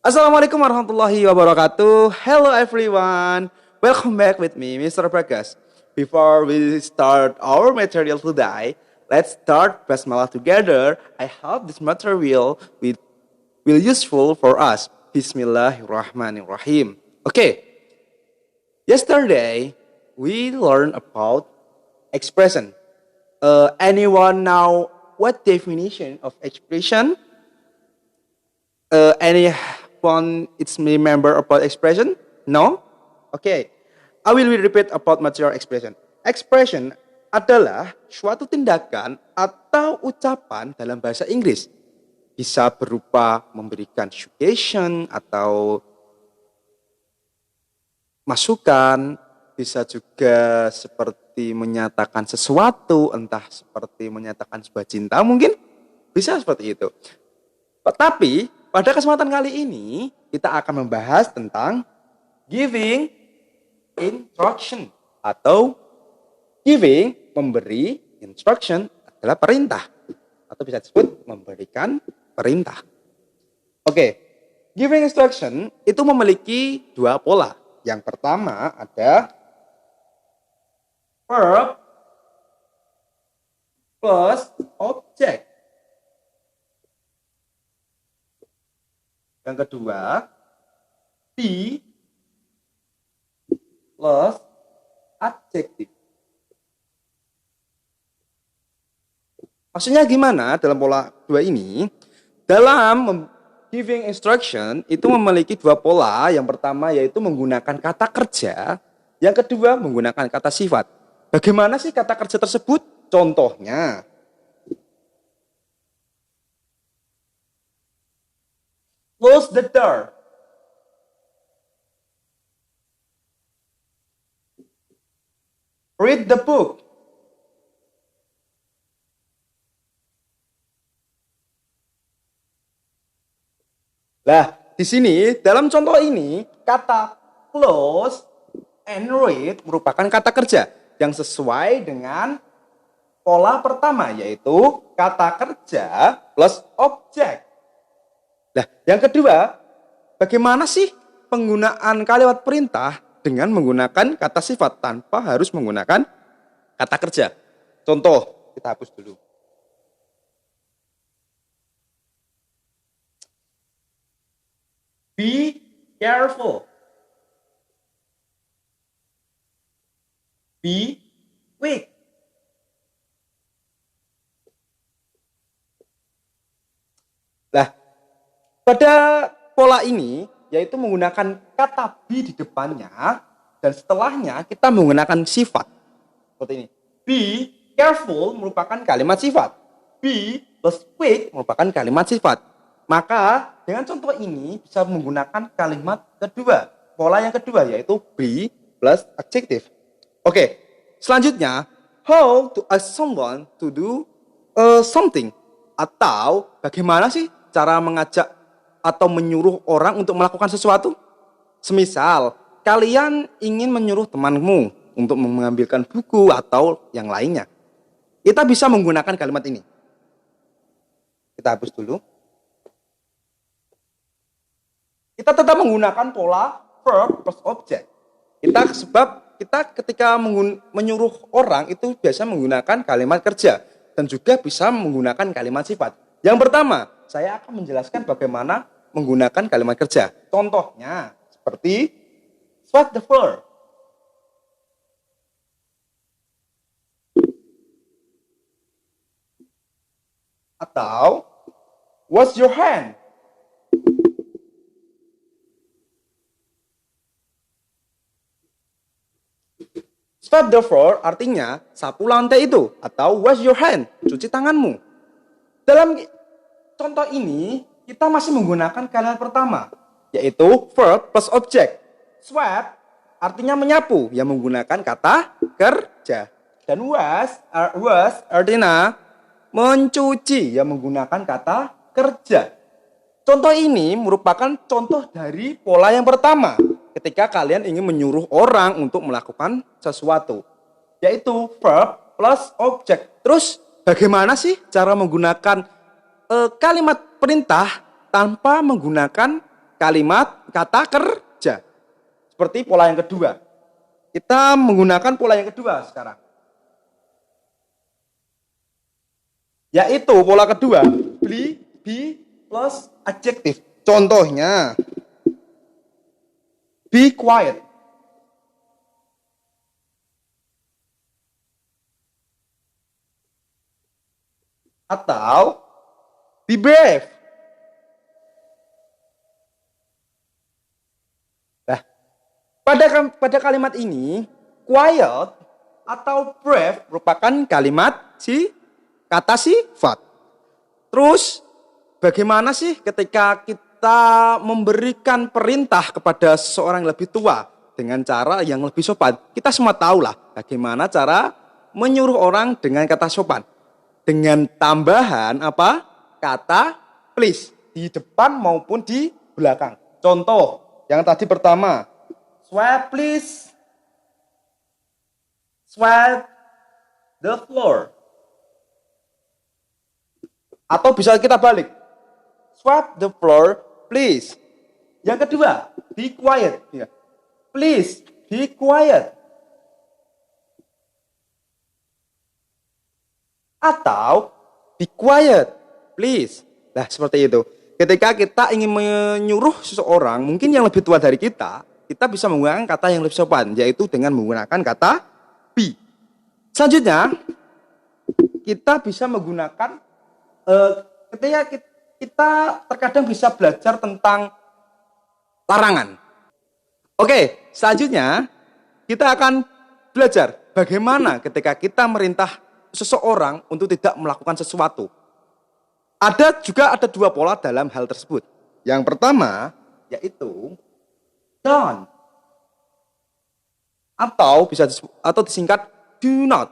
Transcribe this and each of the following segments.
Assalamualaikum warahmatullahi wabarakatuh. Hello everyone. Welcome back with me, Mr. Pragas. Before we start our material today, let's start basmalah together. I hope this material will useful for us. Bismillahirrahmanirrahim. Okay, yesterday we learned about expression. Anyone know what definition of expression? Anyone it's remember about expression? No? Okay. I will repeat about material expression. Expression adalah suatu tindakan atau ucapan dalam bahasa Inggris. Bisa berupa memberikan suggestion atau masukan, bisa juga seperti menyatakan sesuatu, entah seperti menyatakan sebuah cinta mungkin, bisa seperti itu. Tetapi pada kesempatan kali ini kita akan membahas tentang giving instruction atau giving, memberi, instruction adalah perintah atau bisa disebut memberikan perintah. Oke, giving instruction itu memiliki dua pola. Yang pertama ada verb plus object. Yang kedua, be plus adjective. Maksudnya gimana dalam pola dua ini? Dalam giving instruction itu memiliki dua pola. Yang pertama yaitu menggunakan kata kerja. Yang kedua menggunakan kata sifat. Bagaimana sih kata kerja tersebut? Contohnya, close the door. Read the book. Nah, di sini dalam contoh ini kata close and read merupakan kata kerja yang sesuai dengan pola pertama yaitu kata kerja plus objek. Nah, yang kedua, bagaimana sih penggunaan kalimat perintah dengan menggunakan kata sifat tanpa harus menggunakan kata kerja? Contoh, kita hapus dulu. Be careful. Be quick. Nah, pada pola ini yaitu menggunakan kata be di depannya dan setelahnya kita menggunakan sifat. Seperti ini. Be careful merupakan kalimat sifat. Be plus quick merupakan kalimat sifat. Maka dengan contoh ini bisa menggunakan kalimat kedua. Pola yang kedua yaitu be plus adjective. Oke, selanjutnya how to ask someone to do something. Atau bagaimana sih cara mengajak atau menyuruh orang untuk melakukan sesuatu? Semisal, kalian ingin menyuruh temanmu untuk mengambilkan buku atau yang lainnya. Kita bisa menggunakan kalimat ini. Kita hapus dulu. Kita tetap menggunakan pola verb plus object. Sebab kita ketika menyuruh orang itu biasa menggunakan kalimat kerja dan juga bisa menggunakan kalimat sifat. Yang pertama, saya akan menjelaskan bagaimana menggunakan kalimat kerja. Contohnya seperti sweep the floor. Atau wash your hand. Sweep the floor artinya sapu lantai itu atau wash your hand, cuci tanganmu. Dalam contoh ini kita masih menggunakan kalimat pertama yaitu verb plus object. Sweep artinya menyapu yang menggunakan kata kerja dan wash artinya mencuci yang menggunakan kata kerja. Contoh ini merupakan contoh dari pola yang pertama ketika kalian ingin menyuruh orang untuk melakukan sesuatu, yaitu verb plus object. Terus bagaimana sih cara menggunakan kalimat perintah tanpa menggunakan kalimat kata kerja. Seperti pola yang kedua. Kita menggunakan pola yang kedua sekarang. Yaitu pola kedua, be plus adjective. Contohnya, be quiet. Atau be brave. Nah, pada kalimat ini, quiet atau brave merupakan kalimat kata sifat. Terus, bagaimana sih ketika kita memberikan perintah kepada seseorang yang lebih tua dengan cara yang lebih sopan? Kita semua tahu lah bagaimana cara menyuruh orang dengan kata sopan. Dengan tambahan apa? Kata please di depan maupun di belakang. Contoh yang tadi pertama, sweep please, sweep the floor. Atau bisa kita balik, sweep the floor please. Yang kedua, be quiet. Please be quiet. Atau be quiet, please. Nah, seperti itu. Ketika kita ingin menyuruh seseorang, mungkin yang lebih tua dari kita bisa menggunakan kata yang lebih sopan, yaitu dengan menggunakan kata be. Selanjutnya, kita bisa menggunakan ketika kita terkadang bisa belajar tentang larangan. Oke, selanjutnya kita akan belajar bagaimana ketika kita merintah seseorang untuk tidak melakukan sesuatu. Ada dua pola dalam hal tersebut. Yang pertama yaitu don't, atau disingkat do not,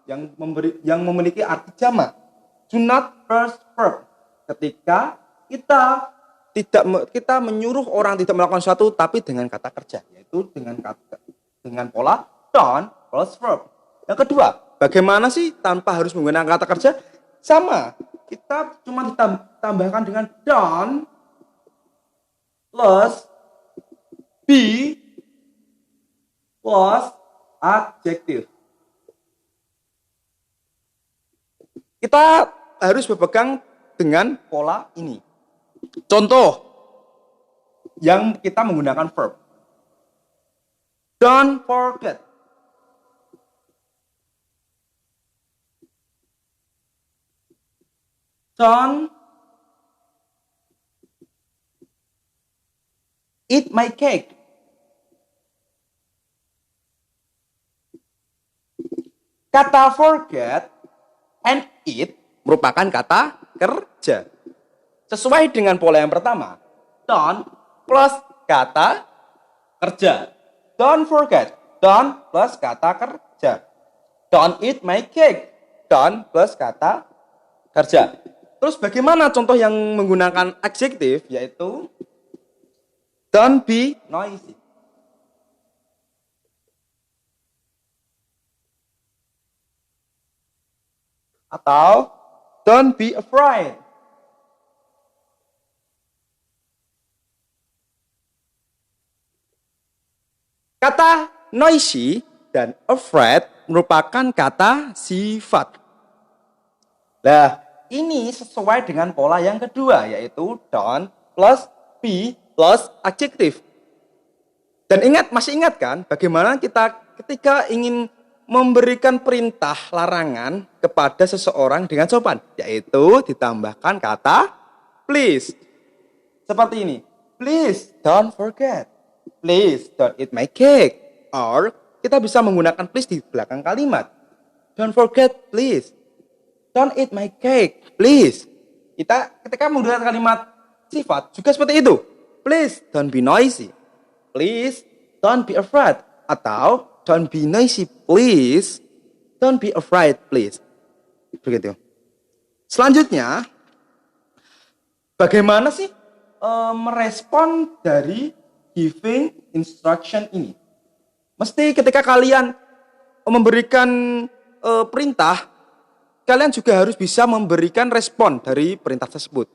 yang memiliki arti jamak. Do not first verb. Ketika kita menyuruh orang tidak melakukan sesuatu tapi dengan kata kerja, yaitu dengan pola don't plus verb. Yang kedua, bagaimana sih tanpa harus menggunakan kata kerja? Sama, kita cuma ditambahkan dengan don't plus be plus adjective. Kita harus berpegang dengan pola ini. Contoh yang kita menggunakan verb. Don't forget. Don't eat my cake. Kata forget and eat merupakan kata kerja. Sesuai dengan pola yang pertama, don't plus kata kerja. Don't forget, don't plus kata kerja. Don't eat my cake, don't plus kata kerja. Terus bagaimana contoh yang menggunakan adjektif, yaitu don't be noisy. Atau don't be afraid. Kata noisy dan afraid merupakan kata sifat. Nah, ini sesuai dengan pola yang kedua, yaitu don't plus be plus adjektif. Dan masih ingat kan bagaimana kita ketika ingin memberikan perintah larangan kepada seseorang dengan sopan, yaitu ditambahkan kata please. Seperti ini, please don't forget, please don't eat my cake. Or kita bisa menggunakan please di belakang kalimat, don't forget please, don't eat my cake, please. Kita ketika menggunakan kalimat sifat juga seperti itu. Please don't be noisy, please don't be afraid. Atau don't be noisy, please. Don't be afraid, please. Begitu. Selanjutnya, bagaimana sih merespon dari giving instruction ini? Mesti ketika kalian memberikan perintah, kalian juga harus bisa memberikan respon dari perintah tersebut.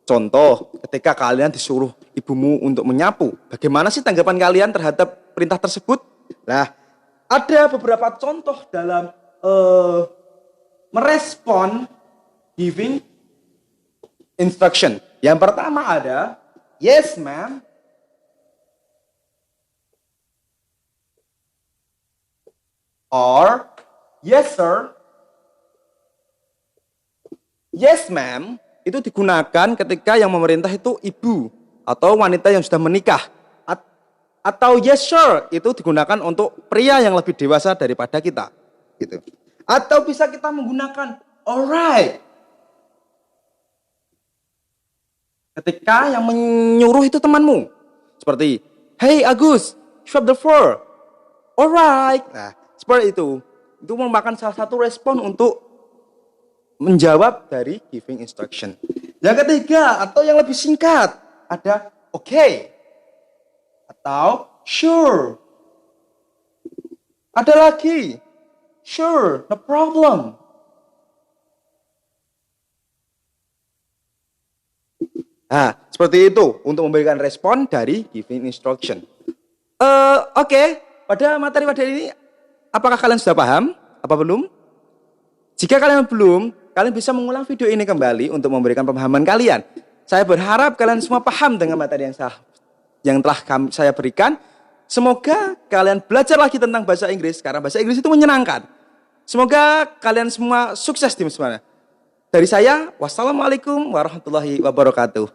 Contoh, ketika kalian disuruh ibumu untuk menyapu, bagaimana sih tanggapan kalian terhadap perintah tersebut? Nah, ada beberapa contoh dalam merespon giving instruction. Yang pertama ada, yes ma'am, or yes sir. Yes ma'am itu digunakan ketika yang memerintah itu ibu atau wanita yang sudah menikah. Atau yes sir itu digunakan untuk pria yang lebih dewasa daripada kita. Gitu. Atau bisa kita menggunakan alright ketika yang menyuruh itu temanmu. Seperti, hey Agus, sweep the floor. Alright. Nah, seperti itu. Itu merupakan salah satu respon untuk menjawab dari giving instruction. Yang ketiga atau yang lebih singkat ada okay atau sure. Ada lagi sure, no problem. Nah, seperti itu untuk memberikan respon dari giving instruction. Oke. Pada materi ini apakah kalian sudah paham? Apa belum? Jika kalian belum, kalian bisa mengulang video ini kembali untuk memberikan pemahaman kalian. Saya berharap kalian semua paham dengan materi yang telah saya berikan. Semoga kalian belajar lagi tentang bahasa Inggris, karena bahasa Inggris itu menyenangkan. Semoga kalian semua sukses di semuanya. Dari saya, wassalamualaikum warahmatullahi wabarakatuh.